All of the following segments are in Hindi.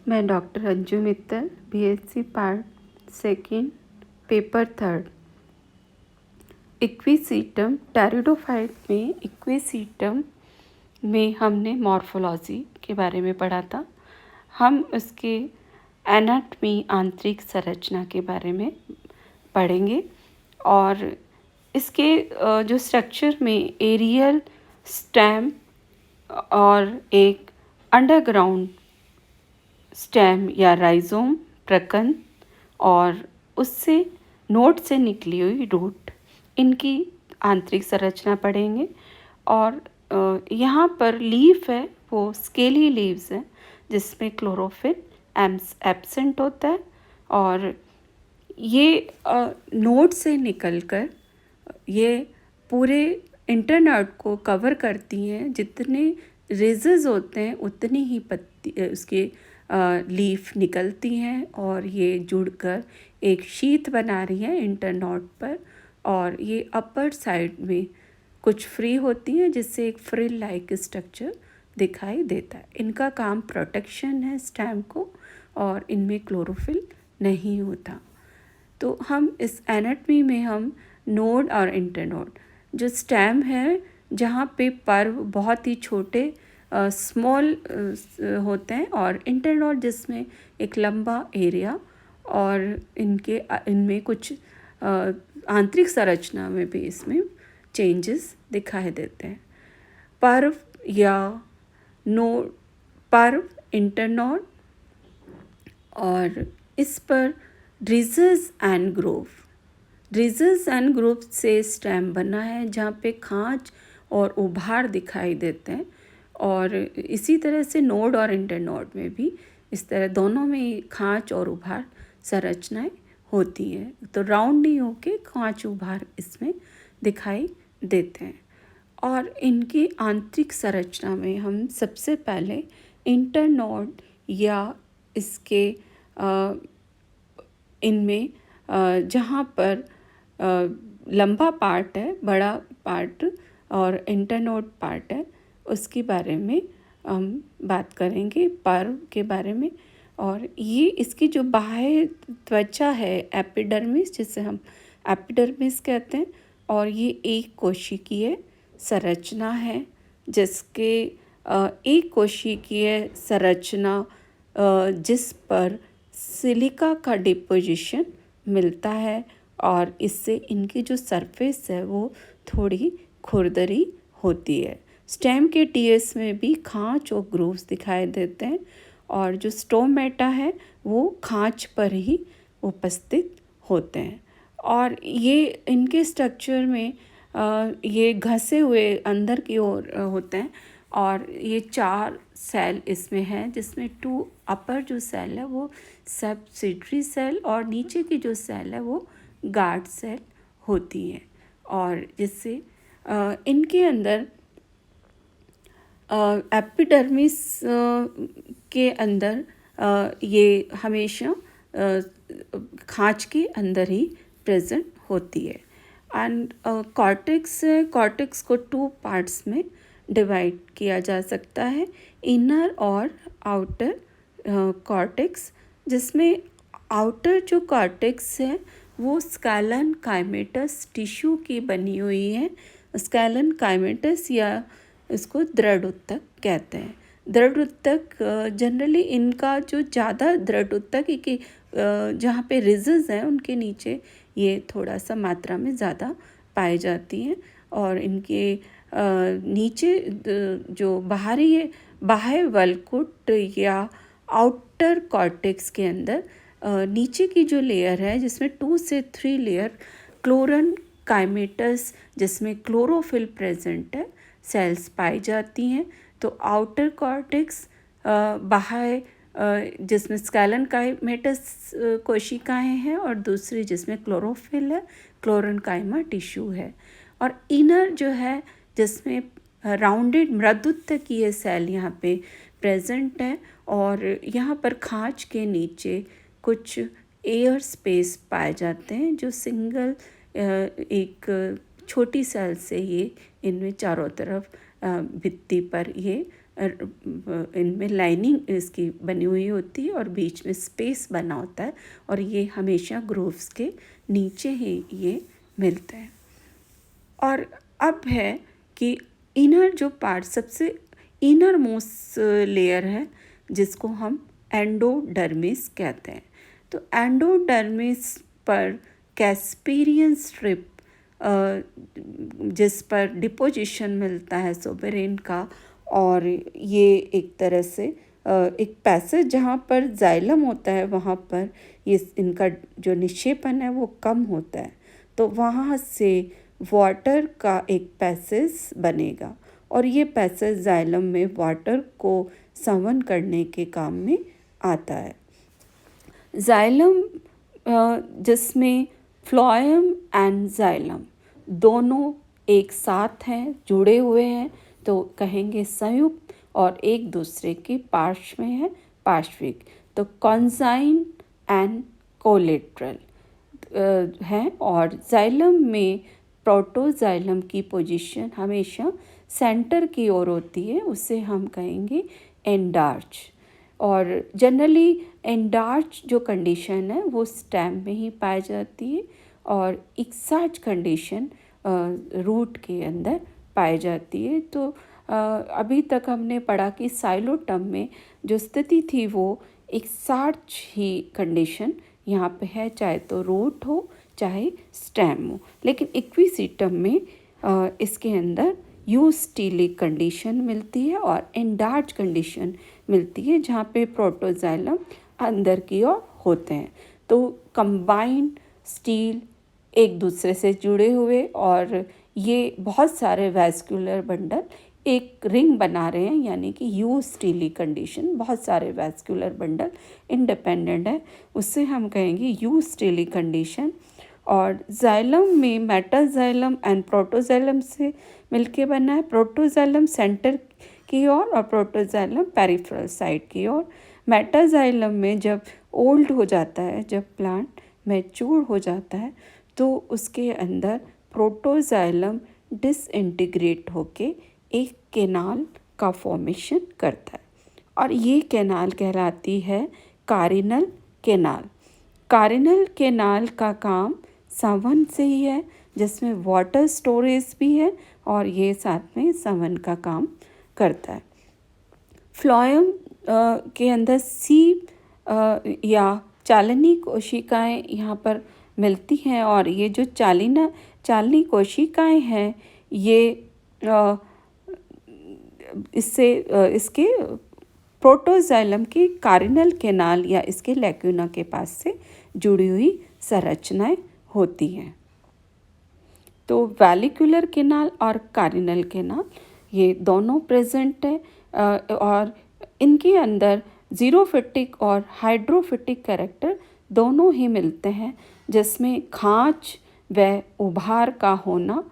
मैं doctor Anju Mittal, BSc part second, paper third. Equisetum pteridophyte में इक्विसीटम में हमने मॉर्फोलॉजी के बारे में पढ़ा था। हम उसके एनाटमी आंतरिक संरचना के बारे में पढ़ेंगे और इसके जो स्ट्रक्चर में एरियल स्टेम और एक अंडरग्राउंड स्टेम या राइजोम प्रकंद और उससे नोड से निकली हुई रूट, इनकी आंतरिक संरचना पढ़ेंगे। और यहाँ पर लीफ है वो स्केली लीव्स है जिसमें क्लोरोफिल एब्सेंट होता है और ये नोड से निकलकर ये पूरे इंटरनोड को कवर करती हैं। जितने रिजेस होते हैं उतनी ही पत्ती उसके लीफ निकलती हैं और ये जुड़कर एक शीथ बना रही है इंटरनोड पर। और ये अपर साइड में कुछ फ्री होती हैं जिससे एक फ्रिल लाइक स्ट्रक्चर दिखाई देता है। इनका काम प्रोटेक्शन है स्टेम को और इनमें क्लोरोफिल नहीं होता। तो हम इस एनाटमी में हम नोड और इंटरनोड, जो स्टेम है जहाँ पे पर्व बहुत ही छोटे स्मॉल होते हैं, और इंटरनोड जिसमें एक लंबा एरिया, और इनमें कुछ आंतरिक संरचना में भी इसमें चेंजेस दिखाई देते हैं। पर्व या नोड, पर्व, इंटरनोड और इस पर ridges and Grove, ridges and Grove से स्टेम बना है जहाँ पे खांच और उभार दिखाई देते हैं। और इसी तरह से नोड और इंटरनोड में भी इस तरह दोनों में खांच और उभार संरचनाएं होती हैं। तो राउंड नहीं होके खांच उभार इसमें दिखाई देते हैं। और इनकी आंतरिक संरचना में हम सबसे पहले इंटरनोड या इसके इनमें जहाँ पर लंबा पार्ट है, बड़ा पार्ट और इंटरनोड पार्ट है, उसके बारे में हम बात करेंगे, पर्व के बारे में। और ये इसकी जो बाह्य त्वचा है एपिडर्मिस, जिसे हम एपिडर्मिस कहते हैं, और ये एक कोशिकीय संरचना है जिसके एक कोशिकीय संरचना जिस पर सिलिका का डिपोजिशन मिलता है और इससे इनकी जो सरफेस है वो थोड़ी खुरदरी होती है। स्टेम के टीएस में भी खांच और ग्रूव्स दिखाई देते हैं और जो स्टोमेटा है वो खांच पर ही उपस्थित होते हैं। और ये इनके स्ट्रक्चर में ये घसे हुए अंदर की ओर होते हैं और ये 4 सेल इसमें हैं जिसमें 2 अपर जो सेल है वो सब्सिडरी सेल और नीचे की जो सेल है वो गार्ड सेल होती है। और जिससे इनके अंदर एपिडर्मिस के अंदर ये हमेशा खांच के अंदर ही प्रेजेंट होती है। एंड कॉर्टेक्स को 2 पार्ट्स में डिवाइड किया जा सकता है, इनर और आउटर कॉर्टेक्स, जिसमें आउटर जो कॉर्टेक्स है वो स्कैलन काइमेटस टिश्यू की बनी हुई है। स्कैलन काइमेटस या इसको दृढ़ उत्तक कहते हैं। दृढ़ उत्तक जनरली इनका जो ज़्यादा दृढ़ उत्तक कि जहाँ पे रिजेस हैं उनके नीचे ये थोड़ा सा मात्रा में ज़्यादा पाई जाती हैं। और इनके नीचे जो बाह्य वल्कुट या आउटर कॉर्टेक्स के अंदर नीचे की जो लेयर है जिसमें 2 से 3 लेयर क्लोरन काइमेटस, जिसमें क्लोरोफिल प्रेजेंट है, सेल्स पाई जाती हैं। तो आउटर कॉर्टेक्स बाह्य जिसमें स्कैलन काइमेटस कोशिकाएं हैं और दूसरी जिसमें क्लोरोफिल है, क्लोरन काइमा टिश्यू है। और इनर जो है जिसमें राउंडेड मृदुत्तकीय सेल यहाँ पे प्रेजेंट है और यहाँ पर खांच के नीचे कुछ एयर स्पेस पाए जाते हैं जो सिंगल एक छोटी सेल से ये इनमें चारों तरफ भित्ति पर ये इनमें लाइनिंग इसकी बनी हुई होती है और बीच में स्पेस बना होता है, और ये हमेशा ग्रोव्स के नीचे ही ये मिलते हैं। और अब है कि इनर जो पार्ट, सबसे इनर मोस्ट लेयर है जिसको हम एंडोडर्मिस कहते हैं। तो एंडोडर्मिस पर कैस्पीरियन स्ट्रिप, जिस पर डिपोजिशन मिलता है सोबेरेन का, और ये एक तरह से एक पैसेज जहाँ पर जाइलम होता है वहाँ पर ये इनका जो निक्षेपण है वो कम होता है, तो वहाँ से वाटर का एक पैसेज बनेगा, और ये पैसेज जाइलम में वाटर को संवहन करने के काम में आता है। जाइलम जिसमें फ्लोएम एंड जाइलम दोनों एक साथ हैं, जुड़े हुए हैं, तो कहेंगे संयुक्त, और एक दूसरे के पार्श्व में है, पार्श्विक, तो कॉन्जाइन एंड कोलेट्रल हैं। और जाइलम में प्रोटोजाइलम की पोजीशन हमेशा सेंटर की ओर होती है, उसे हम कहेंगे एंडार्च। और जनरली एंडार्च जो कंडीशन है वो स्टेम में ही पाई जाती है, और एक्सार्च कंडीशन रूट के अंदर पाई जाती है। तो अभी तक हमने पढ़ा कि साइलोटम में जो स्थिति थी वो एक्सार्च ही कंडीशन यहाँ पे है, चाहे तो रूट हो चाहे स्टेम हो। लेकिन इक्विसीटम में इसके अंदर यूस्टीलिक कंडीशन मिलती है और एंडार्च कंडीशन मिलती है, जहाँ पे प्रोटोजाइलम अंदर की ओर होते हैं। तो कंबाइंड स्टील एक दूसरे से जुड़े हुए, और ये बहुत सारे वैस्कुलर बंडल एक रिंग बना रहे हैं, यानी कि यूस्टीली कंडीशन, बहुत सारे वैस्कुलर बंडल इंडिपेंडेंट है, उससे हम कहेंगे यूस्टीली कंडीशन। और जाइलम में मेटाजाइलम एंड प्रोटोजाइलम से मिलके बना है। प्रोटोजाइलम सेंटर की ओर और प्रोटोजाइलम पेरिफेरल साइड की ओर। मेटाजाइलम में जब ओल्ड हो जाता है, जब प्लांट मैच्योर हो जाता है, तो उसके अंदर प्रोटोजाइलम डिसइंटीग्रेट होके एक कैनाल का फॉर्मेशन करता है, और ये कैनाल कहलाती है कारिनल कैनाल। कारिनल कैनाल का काम संवहन से ही है, जिसमें वाटर स्टोरेज भी है, और ये साथ में संवहन का काम करता है। फ्लोएम के अंदर सीप या चालनी कोशिकाएं यहाँ पर मिलती हैं, और ये जो चालनी कोशिकाएं हैं ये इसके प्रोटोजाइलम के कारिनल कैनाल या इसके लैक्यूना के पास से जुड़ी हुई संरचनाएं होती हैं। तो वैलिकुलर कैनाल और कारिनल कैनाल ये दोनों प्रेजेंट है, और इनके अंदर जीरोफिटिक और हाइड्रोफिटिक कैरेक्टर दोनों ही मिलते हैं, जिसमें खाँच व उभार का होना,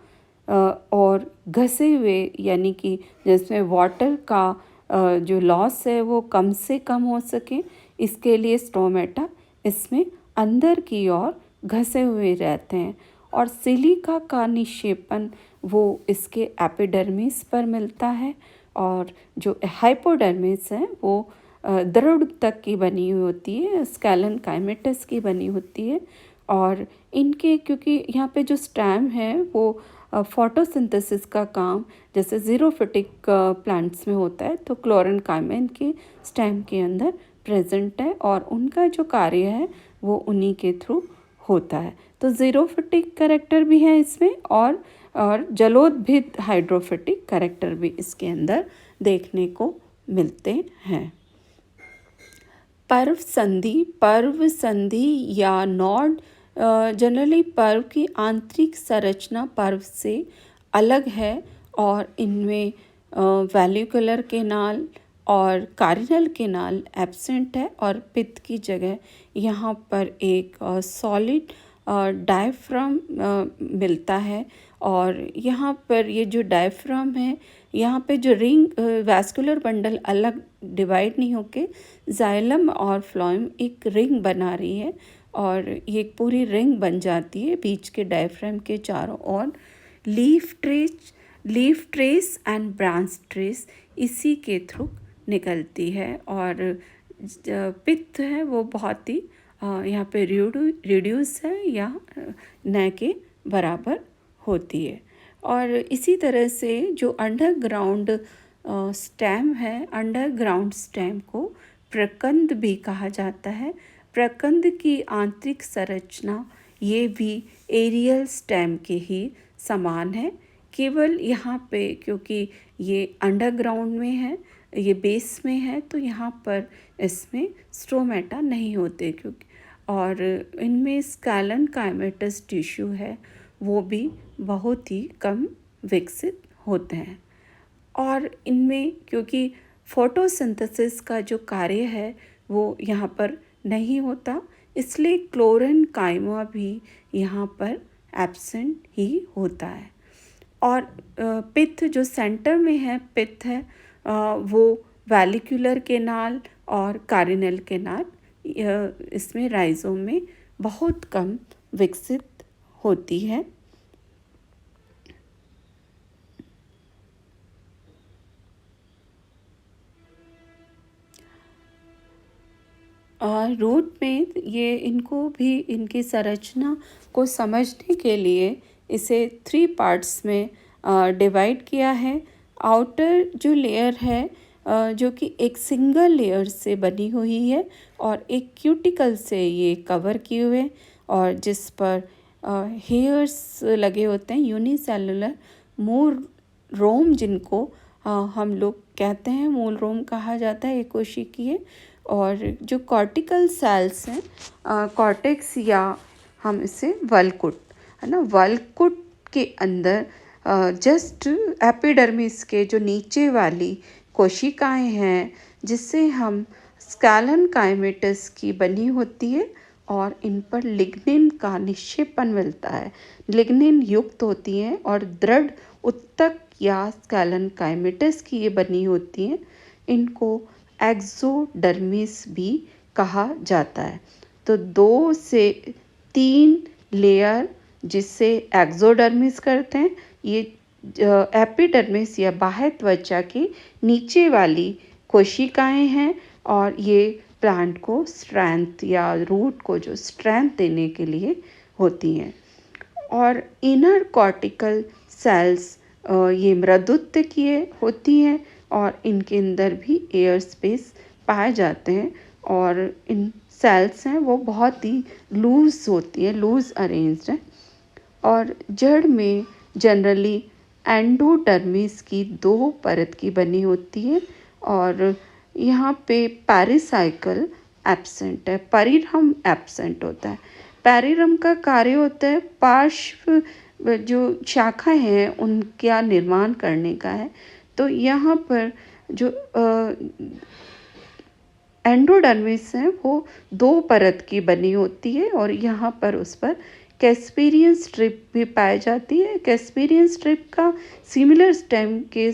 और घसे हुए, यानी कि जिसमें वाटर का जो लॉस है वो कम से कम हो सके, इसके लिए स्टोमेटा इसमें अंदर की ओर घसे हुए रहते हैं। और सिलिका का निक्षेपण वो इसके एपिडर्मिस पर मिलता है, और जो हाइपोडर्मिस है वो दृढ़ तक की बनी हुई होती है, स्केलन काइमेटस की बनी होती है। और इनके क्योंकि यहाँ पे जो स्टेम है वो फोटोसिंथेसिस का काम जैसे जीरोफिटिक प्लांट्स में होता है, तो क्लोरन काइमेन के स्टेम के अंदर प्रेजेंट है, और उनका जो कार्य है वो उन्हीं के थ्रू होता है। तो जीरोफिटिक कैरेक्टर भी है इसमें, और जलोद्भिद हाइड्रोफिटिक कैरेक्टर भी इसके अंदर देखने को मिलते हैं। पर्व संधि या नॉड, जनरली पर्व की आंतरिक संरचना पर्व से अलग है, और इनमें वैल्यूकुलर कैनाल और कारिनल कैनाल एब्सेंट है, और पित्त की जगह यहाँ पर एक सॉलिड डायफ्राम मिलता है। और यहाँ पर ये जो डायफ्राम है, यहाँ पे जो रिंग वैस्कुलर बंडल अलग डिवाइड नहीं होके जाइलम और फ्लोएम एक रिंग बना रही है, और ये एक पूरी रिंग बन जाती है बीच के डायफ्राम के चारों ओर। Leaf trace and branch trace, इसी के थ्रू निकलती है। और पित्त है वो बहुत ही यहाँ पे रिड्यूस है या न के बराबर होती है। और इसी तरह से जो अंडरग्राउंड स्टेम है, अंडरग्राउंड स्टेम को प्रकंद भी कहा जाता है। प्रकंद की आंतरिक संरचना ये भी एरियल स्टेम के ही समान है। केवल यहाँ पे क्योंकि ये अंडरग्राउंड में है, ये बेस में है, तो यहाँ पर इसमें स्ट्रोमेटा नहीं होते क्योंकि, और इनमें स्कैलन काइमेटस टिश्यू है वो भी बहुत ही कम विकसित होते हैं। और इनमें क्योंकि फोटोसिंथेसिस का जो कार्य है वो यहाँ पर नहीं होता, इसलिए क्लोरीन काइमा भी यहाँ पर एब्सेंट ही होता है। और पित्त जो सेंटर में है, पित्त है वो वैलिक्यूलर केनाल और कारिनल केनाल इसमें राइजोम में बहुत कम विकसित होती है। और रूट में ये इनको भी इनकी संरचना को समझने के लिए इसे 3 पार्ट्स में डिवाइड किया है। आउटर जो लेयर है जो कि एक सिंगल लेयर से बनी हुई है और एक क्यूटिकल से ये कवर किए हुए, और जिस पर हेयर्स लगे होते हैं, यूनिसेलुलर मूल रोम जिनको हम लोग कहते हैं, मूल रोम कहा जाता है, एक कोशिकीय। और जो कॉर्टिकल सेल्स हैं, कॉर्टेक्स या हम इसे वल्कुट है ना, वल्कुट के अंदर जस्ट एपिडर्मिस के जो नीचे वाली कोशिकाएं हैं जिससे हम स्कैलन काइमेटस की बनी होती है, और इन पर लिग्निन का निक्षेपण मिलता है, लिग्निन युक्त होती हैं और दृढ़ उत्तक या स्कैलन काइमेटस की ये बनी होती हैं। इनको एक्सोडर्मिस भी कहा जाता है। तो 2 से 3 लेयर जिसे एक्सोडर्मिस करते हैं, ये एपिडर्मिस या बाह्य त्वचा के नीचे वाली कोशिकाएं हैं, और ये प्लांट को स्ट्रेंथ या रूट को जो स्ट्रेंथ देने के लिए होती हैं। और इनर कॉर्टिकल सेल्स ये मृदुत्वकीय होती हैं और इनके अंदर भी एयर स्पेस पाए जाते हैं, और इन सेल्स हैं वो बहुत ही लूज होती है, लूज अरेंज्ड है। और जड़ में जनरली एंडोडर्मिस की 2 परत की बनी होती है, और यहाँ पे पेरिसाइकल एब्सेंट है, परिरम एब्सेंट होता है। पेरिरम का कार्य होता है पार्श्व जो शाखाएं हैं उनका निर्माण करने का है। तो यहाँ पर जो एंडोडर्मिस है वो 2 परत की बनी होती है, और यहाँ पर उस पर कैस्पेरियन स्ट्रिप भी पाई जाती है। कैस्पेरियन स्ट्रिप का सिमिलर स्टेम के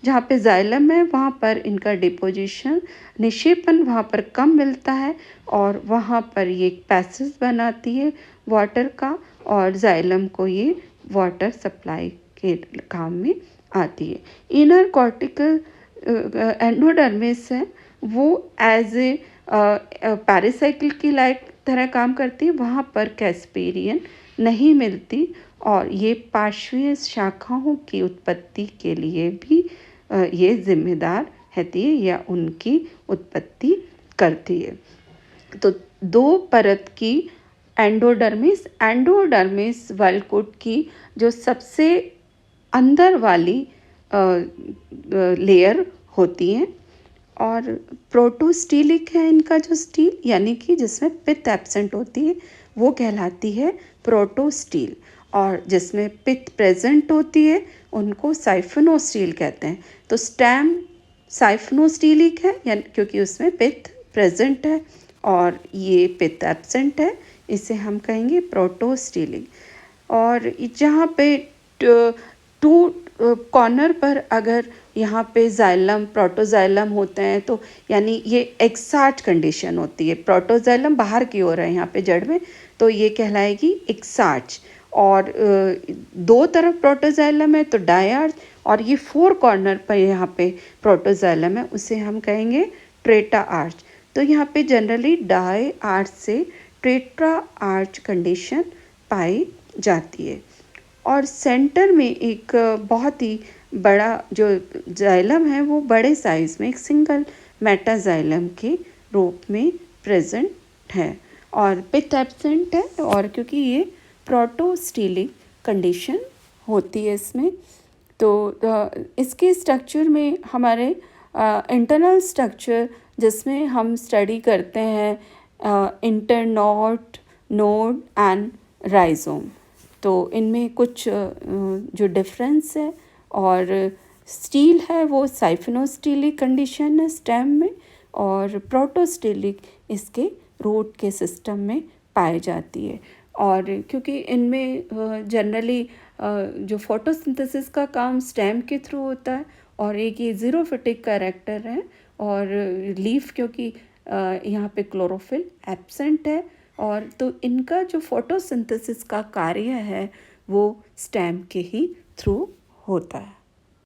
जहाँ पे जाइलम है वहाँ पर इनका डिपोजिशन निक्षेपण वहाँ पर कम मिलता है, और वहाँ पर ये एक पैसेज बनाती है वाटर का, और जाइलम को ये वाटर सप्लाई के काम में आती है। इनर कॉर्टिकल एंडोडर्मिस है वो एज ए पैरासाइकिल की लाइक तरह काम करती है, वहाँ पर कैस्पेरियन नहीं मिलती, और ये पार्श्वीय शाखाओं की उत्पत्ति के लिए भी ये जिम्मेदार रहती है या उनकी उत्पत्ति करती है। तो 2 परत की एंडोडर्मिस वल्कुट की जो सबसे अंदर वाली लेयर होती हैं, और प्रोटोस्टीलिक है इनका जो स्टील, यानी कि जिसमें पित्त एब्सेंट होती है वो कहलाती है प्रोटोस्टील, और जिसमें पित्त प्रेजेंट होती है उनको साइफोनोस्टील कहते हैं। तो स्टेम साइफोनोस्टीलिक है यानी क्योंकि उसमें पित्त प्रेजेंट है, और ये पित्त एब्सेंट है, इसे हम कहेंगे प्रोटोस्टीलिक। और जहाँ पे 2 कॉर्नर पर अगर यहाँ पे जाइलम प्रोटोजाइलम होते हैं तो यानी ये एक्सार्च कंडीशन होती है। प्रोटोजाइलम बाहर की ओर है यहाँ पे जड़ में, तो ये कहलाएगी एक्सार्च। और दो तरफ प्रोटोजाइलम है तो डाई और ये 4 कॉर्नर पर यहाँ पे प्रोटोजाइलम है, उसे हम कहेंगे ट्रेटा आर्च। तो यहाँ पे जनरली डाई आर्च से ट्रेट्रा आर्च कंडीशन पाई जाती है। और सेंटर में एक बहुत ही बड़ा जो जाइलम है वो बड़े साइज़ में एक सिंगल मेटाजाइलम के रूप में प्रेजेंट है और पिथ एब्सेंट है, और क्योंकि ये प्रोटोस्टेलिक कंडीशन होती है इसमें। तो इसके स्ट्रक्चर में हमारे इंटरनल स्ट्रक्चर जिसमें हम स्टडी करते हैं इंटरनोड, नोड एंड राइजोम। तो इनमें कुछ जो डिफरेंस है, और स्टील है वो साइफिनोस्टीलिक कंडीशन है स्टेम में, और प्रोटोस्टेलिक इसके रूट के सिस्टम में पाई जाती है। और क्योंकि इनमें जनरली जो फोटोसिंथेसिस का काम स्टेम के थ्रू होता है, और एक ये ज़ीरोफिटिक कैरेक्टर है, और लीफ क्योंकि यहाँ पे क्लोरोफिल एब्सेंट है, और तो इनका जो फोटोसिंथेसिस का कार्य है वो स्टेम के ही थ्रू होता है।